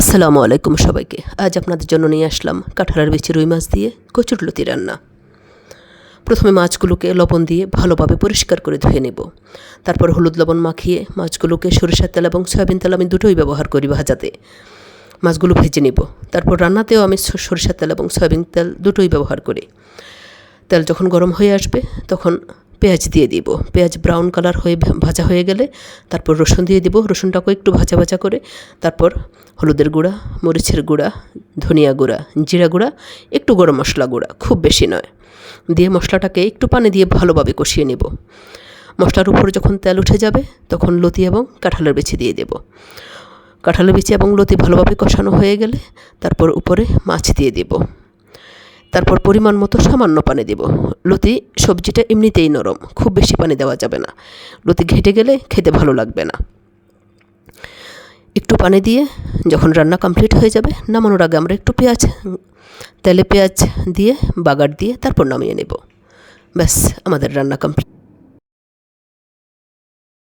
আসসালামু আলাইকুম সবাইকে। আজ আপনাদের জন্য নিয়ে আসলাম কাঁঠালের বিচি রুই মাছ দিয়ে কচুরলতি রান্না। প্রথমে মাছগুলোকে লবণ দিয়ে ভালোভাবে পরিষ্কার করে ধুয়ে নেব। তারপর হলুদ লবণ মাখিয়ে মাছগুলোকে সরিষার তেল এবং সয়াবিন তেল আমি দুটোই ব্যবহার করি ভাজাতে। মাছগুলো ভেজে নেব। তারপর রান্নাতেও আমি সরিষার তেল এবং সয়াবিন তেল দুটোই ব্যবহার করি। তেল যখন গরম হয়ে আসবে তখন পেঁয়াজ দিয়ে দিব। পেঁয়াজ ব্রাউন কালার হয়ে ভাজা হয়ে গেলে তারপর রসুন দিয়ে দিব। রসুনটাকে একটু ভাজা ভাজা করে তারপর হলুদের গুঁড়া, মরিচের গুঁড়া, ধনিয়া গুঁড়া, জিরা গুঁড়া, একটু গরম মশলা গুঁড়া, খুব বেশি নয়, দিয়ে মশলাটাকে একটু পানি দিয়ে ভালোভাবে কষিয়ে নেব। মশলার উপর যখন তেল উঠে যাবে তখন লতি এবং কাঁঠালের বিচি দিয়ে দেব। কাঁঠালের বিচি এবং লতি ভালোভাবে কষানো হয়ে গেলে তারপর উপরে মাছ দিয়ে দেব। তারপর পরিমাণ মতো সামান্য পানি দেব। লতি সবজিটা এমনিতেই নরম, খুব বেশি পানি দেওয়া যাবে না। লতি ঘেটে গেলে খেতে ভালো লাগবে না। একটু পানি দিয়ে যখন রান্না কমপ্লিট হয়ে যাবে নামানোর আগে আমরা একটু তেলে পেঁয়াজ দিয়ে বাগার দিয়ে তারপর নামিয়ে নেব। ব্যাস, আমাদের রান্না কমপ্লিট।